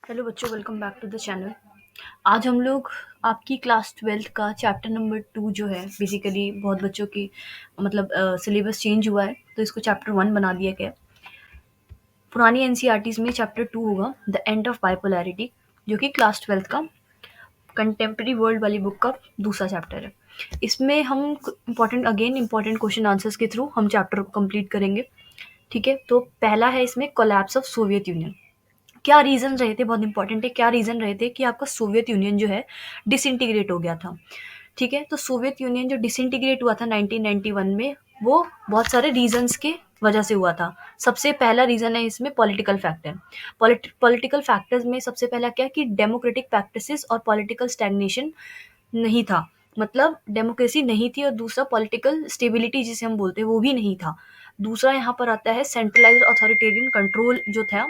Hello बच्चों, welcome back to the channel. आज हम लोग आपकी क्लास 12th का चैप्टर नंबर 2 जो है, बेसिकली बहुत बच्चों की मतलब सिलेबस चेंज हुआ है तो इसको चैप्टर 1 बना दिया गया है। पुरानी एनसीईआरटीज में चैप्टर 2 होगा द एंड ऑफ बाइपोलैरिटी, जो कि क्लास 12th का कंटेम्प्रेरी वर्ल्ड वाली बुक का दूसरा चैप्टर है। इसमें हम इंपॉर्टेंट क्वेश्चन आंसर्स के थ्रू हम चैप्टर को कंप्लीट करेंगे। ठीक है, तो पहला है इसमें कोलैप्स ऑफ सोवियत यूनियन। क्या रीज़न रहे थे, बहुत इंपॉर्टेंट है, क्या रीज़न रहे थे कि आपका सोवियत यूनियन जो है डिसइंटीग्रेट हो गया था। ठीक है, तो सोवियत यूनियन जो डिसइंटीग्रेट हुआ था 1991 में, वो बहुत सारे रीजंस के वजह से हुआ था। सबसे पहला रीज़न है इसमें पॉलिटिकल फैक्टर। पॉलिटिकल फैक्टर्स में सबसे पहला क्या कि डेमोक्रेटिक प्रैक्टिसेस और पॉलिटिकल स्टैग्नेशन नहीं था। मतलब डेमोक्रेसी नहीं थी, और दूसरा पॉलिटिकल स्टेबिलिटी जिसे हम बोलते हैं वो भी नहीं था। दूसरा यहाँ पर आता है सेंट्रलाइज्ड अथॉरिटेरियन कंट्रोल जो था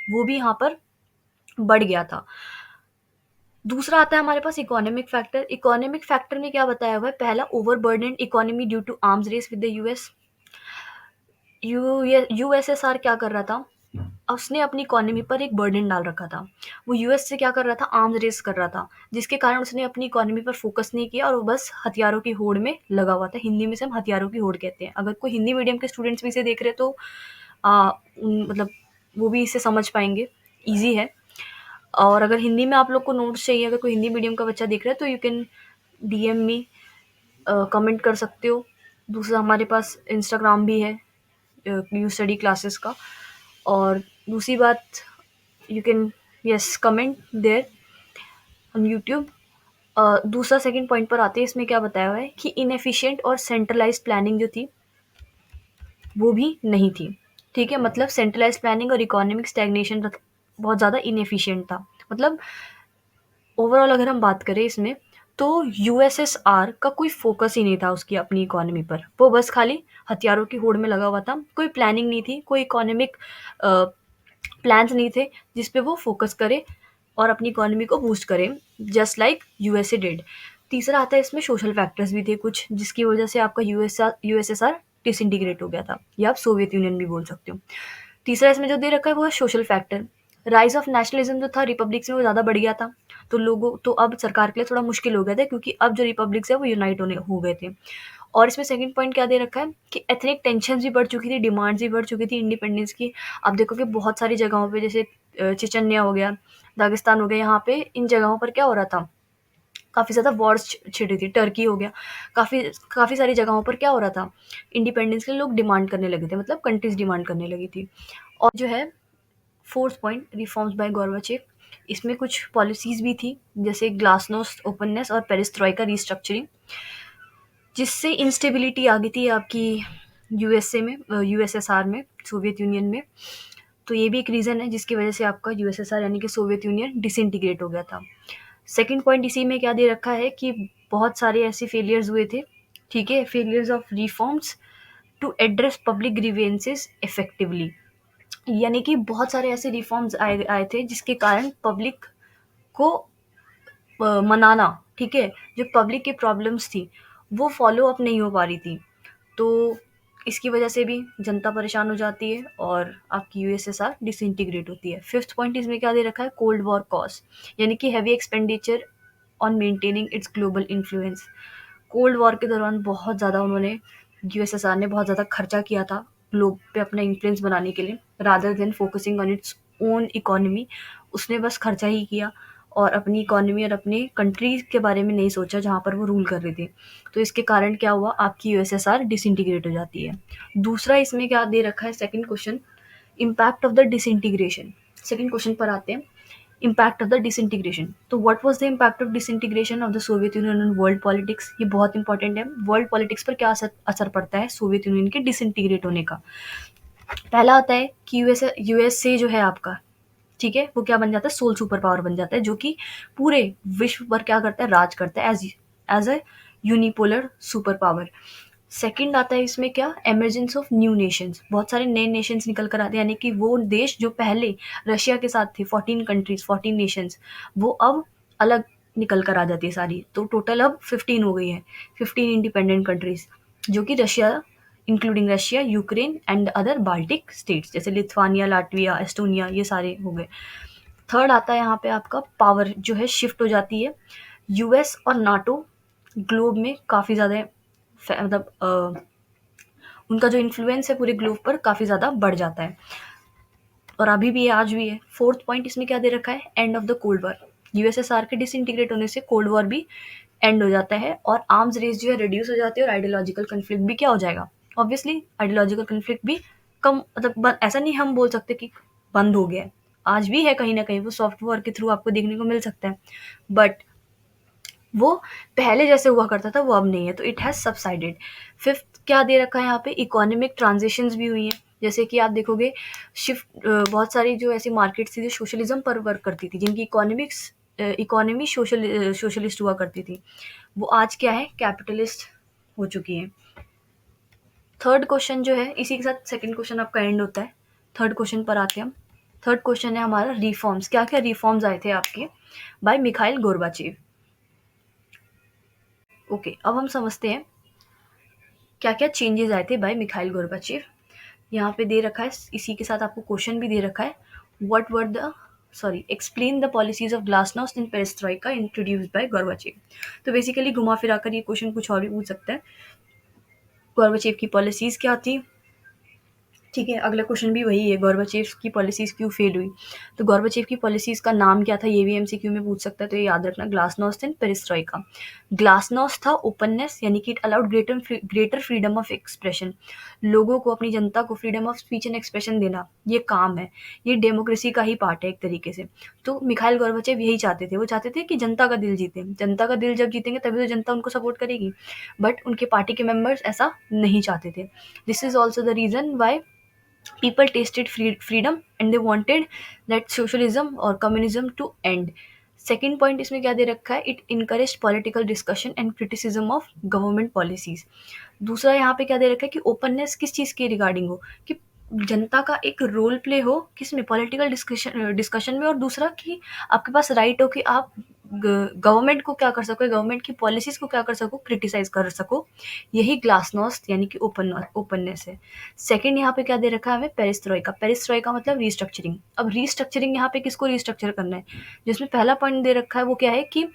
वो भी यहाँ पर बढ़ गया था। दूसरा आता है हमारे पास इकोनॉमिक फैक्टर। इकोनॉमिक फैक्टर में क्या बताया हुआ है? पहला, overburdened economy due to arms race with the US. USSR क्या कर रहा था? उसने अपनी इकोनॉमी पर एक बर्डन डाल रखा था। वो यूएस से क्या कर रहा था? आर्म्स रेस कर रहा था, जिसके कारण उसने अपनी इकोनॉमी पर फोकस नहीं किया और वो बस हथियारों की होड़ में लगा हुआ था। हिंदी में से हम हथियारों की होड़ कहते हैं। अगर कोई हिंदी मीडियम के स्टूडेंट्स भी इसे देख रहे हैं तो मतलब वो भी इसे समझ पाएंगे, ईजी है। और अगर हिंदी में आप लोग को नोट्स चाहिए, अगर कोई हिंदी मीडियम का बच्चा देख रहा है तो you can DM me, comment कर सकते हो। दूसरा हमारे पास इंस्टाग्राम भी है न्यू स्टडी क्लासेस का। और दूसरी बात, you can yes comment there on YouTube. दूसरा सेकंड पॉइंट पर आते हैं। इसमें क्या बताया हुआ है कि इनएफिशिएंट और सेंट्रलाइज्ड प्लानिंग जो थी वो भी नहीं थी। ठीक है, मतलब सेंट्रलाइज्ड प्लानिंग और इकोनॉमिक स्टैग्नेशन बहुत ज़्यादा इनएफिशिएंट था। मतलब ओवरऑल अगर हम बात करें इसमें, तो यूएसएसआर का कोई फोकस ही नहीं था उसकी अपनी इकोनॉमी पर। वो बस खाली हथियारों की होड़ में लगा हुआ था। कोई प्लानिंग नहीं थी, कोई इकोनॉमिक प्लान्स नहीं थे जिस पे वो फोकस करे और अपनी इकोनॉमी को बूस्ट करे, जस्ट लाइक यूएसए डिड। तीसरा आता है इसमें सोशल फैक्टर्स भी थे कुछ, जिसकी वजह से आपका यूएसएसआर डिसइंटीग्रेट हो गया था, या आप सोवियत यूनियन भी बोल सकते हो। तीसरा इसमें जो दे रखा है वो है social factor. Rise of nationalism जो था रिपब्लिक्स में वो ज़्यादा बढ़ गया था, तो लोगों तो अब सरकार के लिए थोड़ा मुश्किल हो गया था, क्योंकि अब जो रिपब्लिक्स है वो यूनाइट होने हो गए थे। और इसमें सेकंड पॉइंट क्या दे रखा है कि एथनिक टेंशन्स भी बढ़ चुकी थी, डिमांड्स भी बढ़ चुकी थी इंडिपेंडेंस की। आप देखो कि बहुत सारी जगहों पे, जैसे चिचन्या हो गया, दागिस्तान हो गया, यहाँ पे इन जगहों पर क्या हो रहा था? काफ़ी ज़्यादा वॉर्स छिड़ी थी। टर्की हो गया, काफ़ी काफ़ी सारी जगहों पर क्या हो रहा था? इंडिपेंडेंस के लिए लोग डिमांड करने लगे थे, मतलब कंट्रीज डिमांड करने लगी थी। और जो है fourth point, reforms by Gorbachev. इसमें कुछ पॉलिसीज़ भी थी, जैसे ग्लासनोस्ट ओपननेस और पेरिस्ट्रॉइका रीस्ट्रक्चरिंग, जिससे इंस्टेबिलिटी आ गई थी आपकी यूएसए में, यूएसएसआर में, सोवियत यूनियन में। तो ये भी एक रीज़न है जिसकी वजह से आपका यूएसएसआर यानी कि सोवियत यूनियन डिसइंटीग्रेट हो गया था। सेकंड पॉइंट इसी में क्या दे रखा है कि बहुत सारे ऐसे फेलियर्स हुए थे। ठीक है, failures of reforms to address public grievances effectively, यानी कि बहुत सारे ऐसे रिफॉर्म्स आए आए थे जिसके कारण पब्लिक को मनाना, ठीक है, जो पब्लिक की प्रॉब्लम्स थी वो फॉलो अप नहीं हो पा रही थी। तो इसकी वजह से भी जनता परेशान हो जाती है और आपकी यूएसएसआर डिसइंटीग्रेट होती है। फिफ्थ पॉइंट इसमें क्या दे रखा है? कोल्ड वॉर कॉस्ट, यानी कि heavy expenditure on maintaining it's global influence. Cold war के दौरान बहुत ज़्यादा उन्होंने, यूएसएसआर ने बहुत ज़्यादा खर्चा किया था ग्लोब पे अपना इन्फ्लुएंस बनाने के लिए, rather than focusing on its own economy. उसने बस खर्चा ही किया और अपनी इकोनॉमी और अपनी कंट्री के बारे में नहीं सोचा जहाँ पर वो रूल कर रहे थे। तो इसके कारण क्या हुआ? आपकी यूएसएसआर डिसइंटीग्रेट हो जाती है। दूसरा इसमें क्या दे रखा है? Second question, impact of the disintegration. Second question पर आते हैं, इम्पैक्ट ऑफ द डिसइंटीग्रेशन। तो what was the impact of disintegration of the Soviet union on world politics? ये बहुत इंपॉर्टेंट है। वर्ल्ड पॉलिटिक्स पर क्या असर असर पड़ता है सोवियत यूनियन के डिसइंटीग्रेट होने का? पहला आता है कि यूएसए जो है आपका, ठीक है, वो क्या बन जाता है? सोल सुपर पावर बन जाता है, जो कि पूरे विश्व पर क्या करता है? राज करता है as a unipolar superpower. Second आता है इसमें क्या? Emergence of new nations. बहुत सारे नए नेशंस निकल कर आते हैं, यानी कि वो देश जो पहले रशिया के साथ थे, 14 कंट्रीज, 14 नेशंस, वो अब अलग निकल कर आ जाती है सारी। तो टोटल अब 15 हो गई है, 15 इंडिपेंडेंट कंट्रीज, जो कि Russia, including Russia, Ukraine and other Baltic states, जैसे लिथुआनिया, लाटविया, एस्टोनिया, ये सारे हो गए। थर्ड आता है यहाँ पे आपका पावर जो है शिफ्ट हो जाती है। यूएस और नाटो ग्लोब में काफ़ी ज़्यादा मतलब उनका जो इन्फ्लुएंस है पूरे ग्लोब पर काफ़ी ज़्यादा बढ़ जाता है, और अभी भी है, आज भी है। फोर्थ पॉइंट इसमें क्या दे रखा है, end of the cold war. USSR के डिसइंटीग्रेट होने से कोल्ड वॉर भी एंड हो जाता है, और आर्म्स रेस जो है रिड्यूस हो जाती है, और आइडियोलॉजिकल कन्फ्लिक्ट भी क्या हो जाएगा, ऑब्वियसली आइडियोलॉजिकल कन्फ्लिक्ट भी कम, मतलब ऐसा नहीं हम बोल सकते कि बंद हो गया है, आज भी है कहीं ना कहीं, वो सॉफ्ट वॉर के थ्रू आपको देखने को मिल सकता है, बट वो पहले जैसे हुआ करता था वो अब नहीं है, तो इट हैज़ सबसाइडेड। फिफ्थ क्या दे रखा है यहाँ पे, इकोनॉमिक ट्रांजिशंस भी हुई हैं, जैसे कि आप देखोगे शिफ्ट बहुत सारी जो ऐसी मार्केट्स थी जो सोशलिज्म पर वर्क करती थी, जिनकी इकोनॉमी सोशलिस्ट हुआ करती थी, वो आज क्या है, कैपिटलिस्ट हो चुकी है। थर्ड क्वेश्चन जो है इसी के साथ सेकंड क्वेश्चन आपका एंड होता है। थर्ड क्वेश्चन पर आते हैं हम। थर्ड क्वेश्चन है हमारा रिफॉर्म्स, क्या क्या रिफॉर्म्स आए थे आपके बाय मिखाइल गोर्बाचेव। ओके, अब हम समझते हैं क्या क्या चेंजेस आए थे बाय मिखाइल गोर्बाचेव। यहाँ पे दे रखा है, इसी के साथ आपको क्वेश्चन भी दे रखा है, what were the explain the policies of glasnost and perestroika introduced by Gorbachev. तो बेसिकली घुमा फिरा कर ये क्वेश्चन कुछ और भी पूछ सकता है, गोर्बाचेव की पॉलिसीज क्या थी, ठीक है। अगला क्वेश्चन भी वही है, गोर्बाचेव की पॉलिसीज क्यों फेल हुई, तो गोर्बाचेव की पॉलिसीज का नाम क्या था, ये भी एमसीक्यू में पूछ सकता है, तो ये याद रखना, ग्लासनोस्ट एंड पेरिस्ट्रोइका। ग्लासनोस्ट था ओपननेस, यानी कि it allowed greater freedom of expression, लोगों को, अपनी जनता को freedom of speech and expression देना, ये काम है, ये डेमोक्रेसी का ही पार्ट है एक तरीके से। तो मिखाइल गोर्बाचेव यही चाहते थे, वो चाहते थे कि जनता का दिल जीते, जनता का दिल जब जीतेंगे तभी तो जनता उनको सपोर्ट करेगी, बट उनके पार्टी के मेंबर्स ऐसा नहीं चाहते थे। This is also the reason why people tasted freedom and they wanted that socialism or communism to end. Second point इसमें क्या दे रखा है, it encourage political discussion and criticism of government policies. दूसरा यहाँ पे क्या दे रखा है कि ओपननेस किस चीज़ के रिगार्डिंग हो, कि जनता का एक रोल प्ले हो किसमें, पॉलिटिकल डिस्कशन में, और दूसरा कि आपके पास राइट हो कि आप गवर्नमेंट को क्या कर सको, गवर्नमेंट की पॉलिसीज को क्या कर सको, क्रिटिसाइज कर सको, यही ग्लासनोस्ट यानी कि ओपननेस है। सेकंड यहाँ पे क्या दे रखा है हमें, पेरिस्ट्रोइका। पेरिस्ट्रोइका मतलब रीस्ट्रक्चरिंग। अब रीस्ट्रक्चरिंग यहाँ पे किसको रीस्ट्रक्चर करना है, जिसमें पहला पॉइंट दे रखा है वो क्या है कि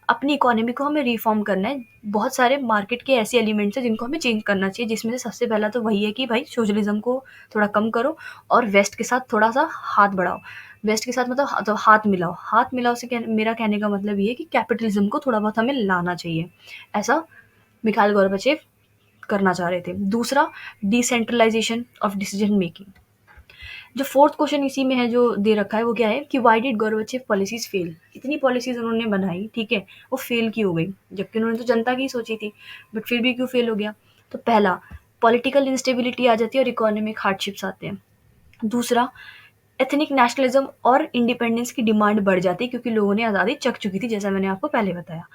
अपनी इकोनॉमी को हमें रिफॉर्म करना है, बहुत सारे मार्केट के ऐसे एलिमेंट्स हैं जिनको हमें चेंज करना चाहिए, जिसमें से सबसे पहला तो वही है कि भाई सोशलिज्म को थोड़ा कम करो और वेस्ट के साथ थोड़ा सा हाथ बढ़ाओ। वेस्ट के साथ मतलब तो हाथ मिलाओ, हाथ मिलाओ से मेरा कहने का मतलब ये है कि कैपिटलिज्म को थोड़ा बहुत हमें लाना चाहिए, ऐसा मिखाइल गोर्बाचेव करना चाह रहे थे। दूसरा, डिसेंट्रलाइजेशन ऑफ डिसीजन मेकिंग। जो फोर्थ क्वेश्चन इसी में है जो दे रखा है वो क्या है कि why did Gorbachev policies fail. इतनी पॉलिसीज उन्होंने बनाई, ठीक है, वो फेल क्यों हो गई, जबकि उन्होंने तो जनता की ही सोची थी, बट फिर भी क्यों फेल हो गया। तो पहला, पॉलिटिकल इंस्टेबिलिटी आ जाती है और इकोनॉमिक हार्डशिप्स आते हैं। दूसरा, एथनिक नेशनलिज्म और इंडिपेंडेंस की डिमांड बढ़ जाती है क्योंकि लोगों ने आज़ादी चख चुकी थी, जैसा मैंने आपको पहले बताया।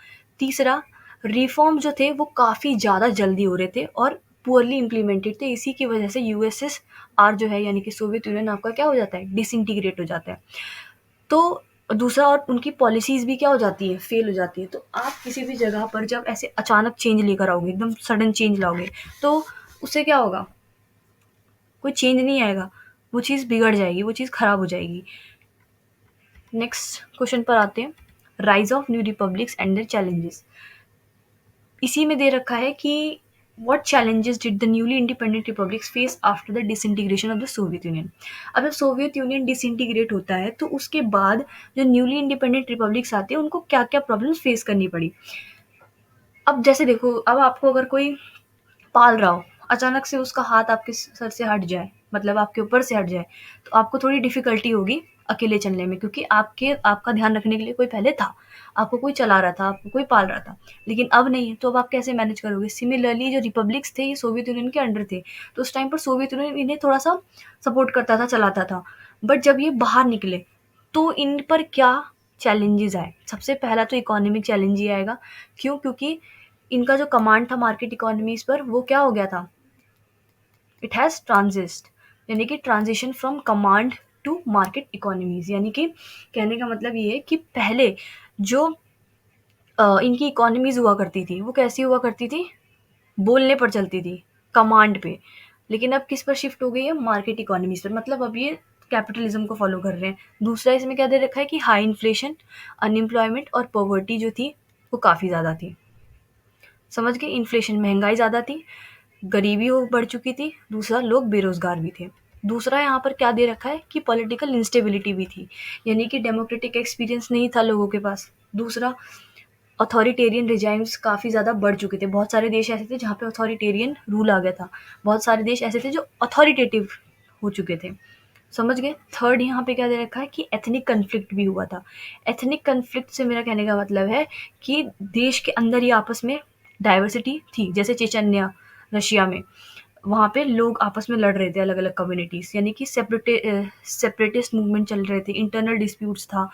तीसरा, रिफॉर्म जो थे वो काफ़ी ज़्यादा जल्दी हो रहे थे और पुअरली इम्प्लीमेंटेड थे, इसी की वजह से यूएसएसआर जो है यानी कि सोवियत यूनियन आपका क्या हो जाता है, डिसइंटीग्रेट हो जाता है। तो दूसरा, और उनकी पॉलिसीज़ भी क्या हो जाती है, फेल हो जाती है। तो आप किसी भी जगह पर जब ऐसे अचानक चेंज लेकर आओगे, एकदम सडन चेंज लाओगे, तो उससे क्या होगा, कोई चेंज नहीं आएगा, वो चीज़ बिगड़ जाएगी, वो चीज़ खराब हो जाएगी। नेक्स्ट क्वेश्चन पर आते हैं, rise of new republics and their challenges. इसी में दे रखा है कि what challenges did the newly independent republics face after the disintegration of the Soviet Union. अब जब सोवियत यूनियन डिसइंटीग्रेट होता है तो उसके बाद जो न्यूली इंडिपेंडेंट रिपब्लिक्स आते हैं उनको क्या क्या प्रॉब्लम्स फेस करनी पड़ी। अब जैसे देखो, अब आपको अगर कोई पाल रहा हो, अचानक से उसका हाथ आपके सर से हट जाए, मतलब आपके ऊपर से हट जाए, तो आपको थोड़ी डिफ़िकल्टी होगी अकेले चलने में, क्योंकि आपका ध्यान रखने के लिए कोई पहले था, आपको कोई चला रहा था, आपको कोई पाल रहा था, लेकिन अब नहीं है, तो अब आप कैसे मैनेज करोगे। सिमिलरली जो रिपब्लिक्स थे ये सोवियत यूनियन के अंडर थे, तो उस टाइम पर सोवियत यूनियन इन्हें थोड़ा-सा सपोर्ट करता था, चलाता था, बट जब ये बाहर निकले, तो इन पर क्या चैलेंजेज़ आए। सबसे पहला तो इकोनॉमिक चैलेंज ही आएगा। क्यों? क्योंकि इनका जो कमांड था मार्केट इकोनॉमीज़ पर वो क्या हो गया था, इट हैज़ ट्रांजिस्ट, यानी कि transition from command to market economies, यानी कि कहने का मतलब ये है कि पहले जो इनकी इकोनॉमीज़ हुआ करती थी वो कैसी हुआ करती थी, बोलने पर चलती थी, कमांड पे, लेकिन अब किस पर शिफ्ट हो गई है, मार्केट इकोनॉमीज़ पर। मतलब अब ये कैपिटलिज्म को फॉलो कर रहे हैं। दूसरा इसमें क्या दे रखा है कि हाई इन्फ्लेशन, अनएम्प्लॉयमेंट और पॉवर्टी जो थी वो काफ़ी ज़्यादा थी। समझ गए? इन्फ्लेशन, महंगाई ज़्यादा थी, गरीबी हो बढ़ चुकी थी, दूसरा लोग बेरोज़गार भी थे। दूसरा यहाँ पर क्या दे रखा है कि पॉलिटिकल इंस्टेबिलिटी भी थी, यानी कि डेमोक्रेटिक एक्सपीरियंस नहीं था लोगों के पास। दूसरा, अथॉरिटेरियन रिजाइम्स काफ़ी ज़्यादा बढ़ चुके थे। बहुत सारे देश ऐसे थे जहाँ पे अथॉरिटेरियन रूल आ गया था। बहुत सारे देश ऐसे थे जो अथॉरिटेटिव हो चुके थे। समझ गए? थर्ड यहाँ पे क्या दे रखा है कि एथनिक कन्फ्लिक्ट भी हुआ था। एथनिक कन्फ्लिक्ट से मेरा कहने का मतलब है कि देश के अंदर ही आपस में डाइवर्सिटी थी। जैसे चेचन्या रशिया में, वहाँ पे लोग आपस में लड़ रहे थे, अलग अलग कम्युनिटीज़, यानी कि सेपरेटिस्ट मूवमेंट चल रहे थे, इंटरनल डिस्प्यूट्स था।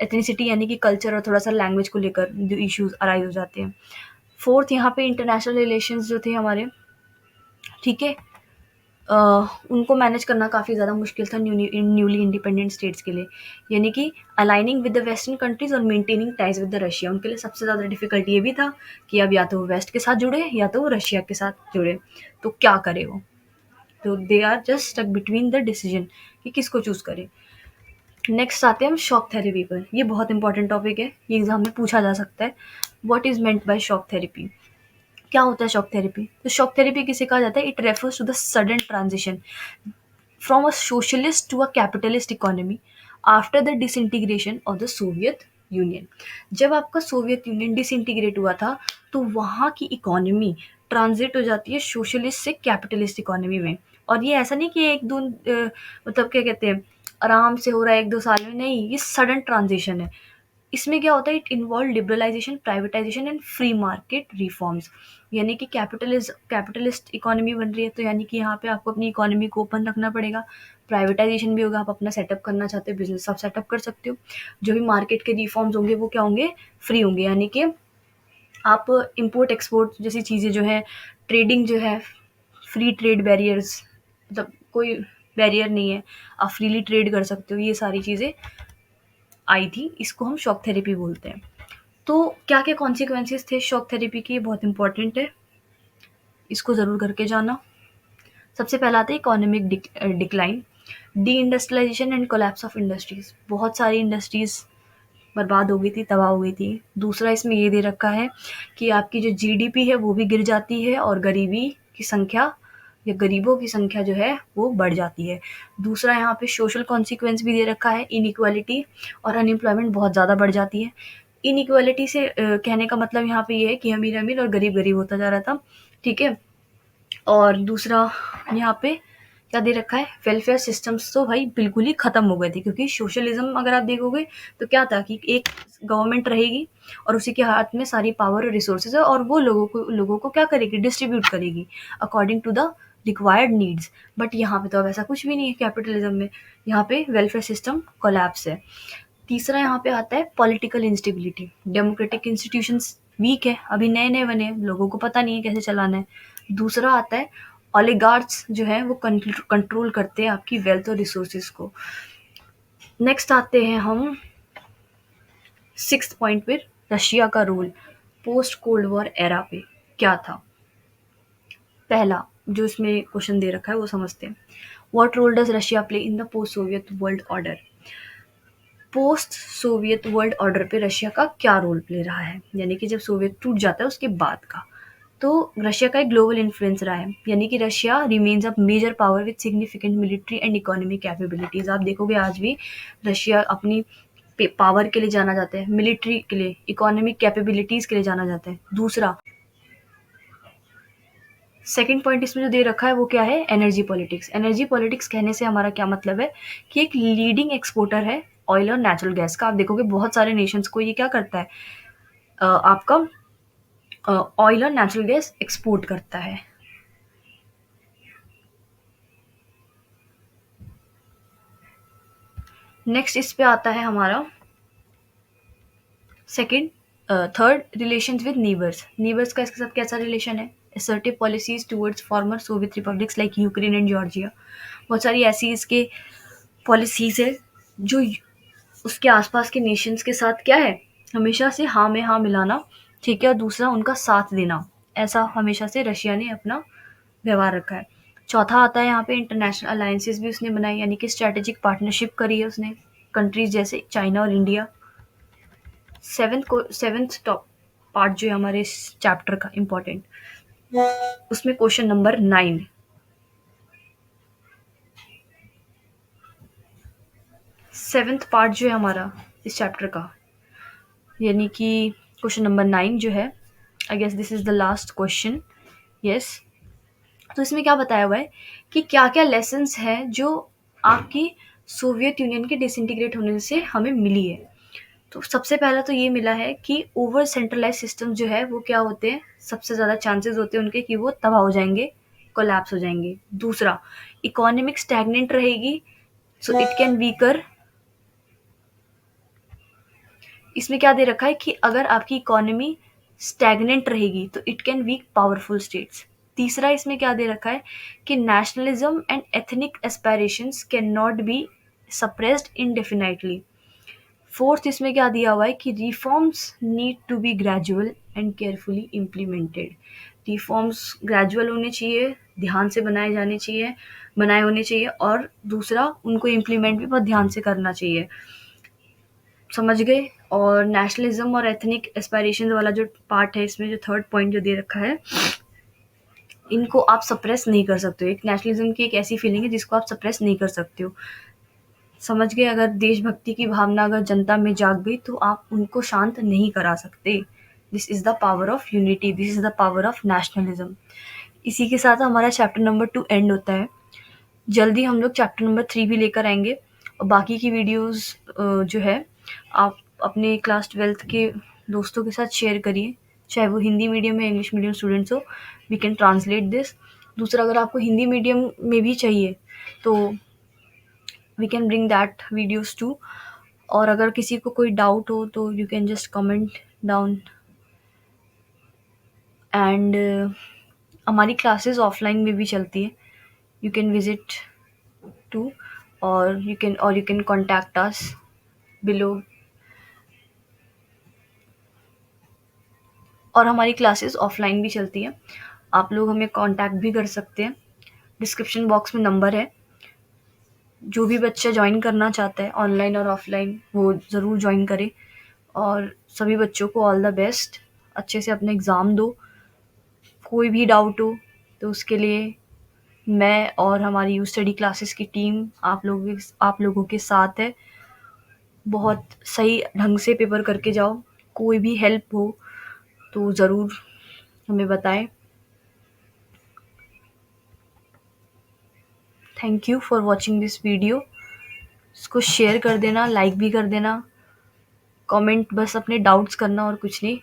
एथनिसिटी यानी कि कल्चर और थोड़ा सा लैंग्वेज को लेकर जो इश्यूज अराइज हो जाते हैं। फोर्थ यहाँ पे इंटरनेशनल रिलेशंस जो थे हमारे, ठीक है, अ, उनको मैनेज करना काफ़ी ज़्यादा मुश्किल था न्यूली इंडिपेंडेंट स्टेट्स के लिए, यानी कि aligning with the western countries और maintaining ties with the Russia, उनके लिए सबसे ज़्यादा डिफिकल्ट ये भी था कि अब या तो वो वेस्ट के साथ जुड़े या तो वो रशिया के साथ जुड़े, तो क्या करे वो। तो they are just stuck between the decision कि किसको चूज़ करें। नेक्स्ट आते हैं हम शॉक थेरेपी पर। ये बहुत इंपॉर्टेंट टॉपिक है, ये एग्जाम में पूछा जा सकता है। What is meant by shock therapy? क्या होता है शॉक थेरेपी? तो शॉक थेरेपी किसे कहा जाता है? It refers to the sudden transition from a socialist to a capitalist economy after the disintegration of the Soviet Union. जब आपका सोवियत यूनियन डिसइंटीग्रेट हुआ था तो वहाँ की इकोनॉमी ट्रांजिट हो जाती है सोशलिस्ट से कैपिटलिस्ट इकोनॉमी में। और ये ऐसा नहीं कि एक दो मतलब क्या कहते हैं आराम से हो रहा है एक दो साल में, नहीं, ये सडन ट्रांजिशन है। इसमें क्या होता है? It involve liberalisation, privatisation and free market reforms, यानी कि कैपिटलिस्ट इकोनॉमी बन रही है, तो यानी कि यहाँ पे आपको अपनी इकोनॉमी को ओपन रखना पड़ेगा। प्राइवेटाइजेशन भी होगा, आप अपना सेटअप करना चाहते हो बिजनेस आप सेटअप कर सकते हो। जो भी मार्केट के रिफॉर्म्स होंगे वो क्या होंगे? फ्री होंगे, यानी कि आप इम्पोर्ट एक्सपोर्ट जैसी चीज़ें जो है, ट्रेडिंग जो है, फ्री ट्रेड बैरियर्स, मतलब कोई बैरियर नहीं है, आप फ्रीली ट्रेड कर सकते हो, ये सारी चीज़ें आई थी। इसको हम शॉक थेरेपी बोलते हैं। तो क्या क्या कॉन्सिक्वेंसेस थे शॉक थेरेपी के? बहुत इंपॉर्टेंट है, इसको ज़रूर करके जाना। सबसे पहला आता है economic decline, deindustrialisation and collapse of industries. बहुत सारी इंडस्ट्रीज बर्बाद हो गई थी, तबाह हो गई थी। दूसरा इसमें ये दे रखा है कि आपकी जो जीडीपी है वो भी गिर जाती है और गरीबी की संख्या या गरीबों की संख्या जो है वो बढ़ जाती है। दूसरा यहाँ पे सोशल कॉन्सिक्वेंस भी दे रखा है, इनइक्वालिटी और अनएम्प्लॉयमेंट बहुत ज़्यादा बढ़ जाती है। इनइक्वालिटी से कहने का मतलब यहाँ पे ये है कि अमीर अमीर और गरीब गरीब होता जा रहा था, ठीक है। और दूसरा यहाँ पे क्या दे रखा है? वेलफेयर सिस्टम्स तो भाई बिल्कुल ही खत्म हो गए थे, क्योंकि सोशलिज्म अगर आप देखोगे तो क्या था कि एक गवर्नमेंट रहेगी और उसी के हाथ में सारी पावर और रिसोर्सेज है और वो लोगों को क्या करेगी? डिस्ट्रीब्यूट करेगी according to the required needs. But यहाँ पे तो अब ऐसा कुछ भी नहीं है कैपिटलिज्म में, यहाँ पे वेलफेयर सिस्टम कोलैप्स है। तीसरा यहाँ पे आता है political instability, democratic institutions weak है, अभी नए नए बने हैं, लोगों को पता नहीं है कैसे चलाना है। दूसरा आता है ओलिगार्ड्स जो है वो कंट्रोल करते हैं आपकी वेल्थ और रिसोर्सेज को। नेक्स्ट आते हैं हम सिक्स्थ पॉइंट पे, रशिया का role post cold war era पे क्या था। पहला जो इसमें क्वेश्चन दे रखा है वो समझते हैं। What role does Russia play in the post Soviet world order? Post Soviet world order पे रशिया का क्या रोल प्ले रहा है, यानी कि जब सोवियत टूट जाता है उसके बाद का। तो रशिया का एक ग्लोबल इन्फ्लुएंस रहा है, यानी कि Russia remains a major power with significant military and economic capabilities. आप देखोगे आज भी रशिया अपनी पावर के लिए जाना जाता है, मिलिट्री के लिए, इकोनॉमिक कैपेबिलिटीज के लिए जाना जाता है। दूसरा सेकंड पॉइंट इसमें जो दे रखा है वो क्या है? Energy politics. एनर्जी पॉलिटिक्स कहने से हमारा क्या मतलब है कि एक लीडिंग एक्सपोर्टर है ऑयल और नेचुरल गैस का। आप देखोगे बहुत सारे नेशंस को ये क्या करता है, आपका ऑयल और नेचुरल गैस एक्सपोर्ट करता है। नेक्स्ट इस पे आता है हमारा सेकंड थर्ड रिलेशंस विद नीबर्स। नीबर्स का इसके साथ कैसा रिलेशन है? Assertive policies towards former Soviet republics like Ukraine and Georgia. बहुत सारी ऐसी इसके पॉलिसीज है जो उसके आसपास के नेशंस के साथ क्या है, हमेशा से हाँ में हाँ मिलाना, ठीक है, और दूसरा उनका साथ देना। ऐसा हमेशा से रशिया ने अपना व्यवहार रखा है। चौथा आता है यहाँ पे इंटरनेशनल अलायंसेस भी उसने बनाई, यानी कि स्ट्रैटेजिक पार्टनरशिप करी है उसने कंट्रीज जैसे चाइना और इंडिया। सेवेंथ टॉप पार्ट जो है हमारे इस चैप्टर का इम्पोर्टेंट, उसमें क्वेश्चन नंबर 9। सेवेंथ पार्ट जो है हमारा इस चैप्टर का, यानी कि क्वेश्चन नंबर 9 जो है, I guess this is the last question. Yes. तो इसमें क्या बताया हुआ है कि क्या क्या लेसन्स हैं जो आपकी सोवियत यूनियन के डिसइंटीग्रेट होने से हमें मिली है। तो सबसे पहला तो ये मिला है कि ओवर सेंट्रलाइज सिस्टम जो है वो क्या होते हैं, सबसे ज़्यादा चांसेस होते हैं उनके कि वो तबाह हो जाएंगे, कोलैप्स हो जाएंगे। दूसरा, इकोनॉमिक स्टैग्नेंट रहेगी, सो इट कैन वीकर। इसमें क्या दे रखा है कि अगर आपकी इकोनॉमी स्टैग्नेंट रहेगी तो it can weak powerful states. तीसरा इसमें क्या दे रखा है कि nationalism and ethnic aspirations can not be suppressed indefinitely. Fourth इसमें क्या दिया हुआ है कि reforms need to be gradual and carefully implemented. Reforms gradual होने चाहिए, ध्यान से बनाए होने चाहिए, और दूसरा उनको इम्प्लीमेंट भी बहुत ध्यान से करना चाहिए। समझ गए। और नेशनलिज्म और एथनिक एस्पायरेशन वाला जो पार्ट है, इसमें जो थर्ड पॉइंट जो दे रखा है, इनको आप सप्रेस नहीं कर सकते हो। एक नेशनलिज्म की एक ऐसी फीलिंग है जिसको आप सप्रेस नहीं कर सकते हो। समझ गए। अगर देशभक्ति की भावना अगर जनता में जाग गई तो आप उनको शांत नहीं करा सकते। This is the power of unity, this is the power of nationalism. इसी के साथ हमारा चैप्टर नंबर 2 एंड होता है। जल्दी हम लोग चैप्टर नंबर 3 भी लेकर आएंगे, और बाकी की वीडियोस जो है आप अपने क्लास 12th के दोस्तों के साथ शेयर करिए, चाहे वो हिंदी मीडियम या इंग्लिश मीडियम स्टूडेंट्स हो। We can translate this. दूसरा, अगर आपको हिंदी मीडियम में भी चाहिए तो we can bring that videos too. और अगर किसी को कोई डाउट हो तो you can just comment down. And हमारी क्लासेस ऑफलाइन में भी चलती है, यू कैन विजिट टू, और you can contact us below. और हमारी क्लासेस ऑफलाइन भी चलती है, आप लोग हमें कांटेक्ट भी कर सकते हैं। डिस्क्रिप्शन बॉक्स में नंबर है। जो भी बच्चा ज्वाइन करना चाहता है ऑनलाइन और ऑफलाइन, वो ज़रूर ज्वाइन करे। और सभी बच्चों को ऑल द बेस्ट। अच्छे से अपने एग्ज़ाम दो। कोई भी डाउट हो तो उसके लिए मैं और हमारी यू स्टडी क्लासेस की टीम आप लोगों के साथ है। बहुत सही ढंग से पेपर करके जाओ। कोई भी हेल्प हो तो ज़रूर हमें बताएं। Thank you for watching this video. इसको शेयर कर देना, लाइक भी कर देना, कमेंट बस अपने डाउट्स करना और कुछ नहीं।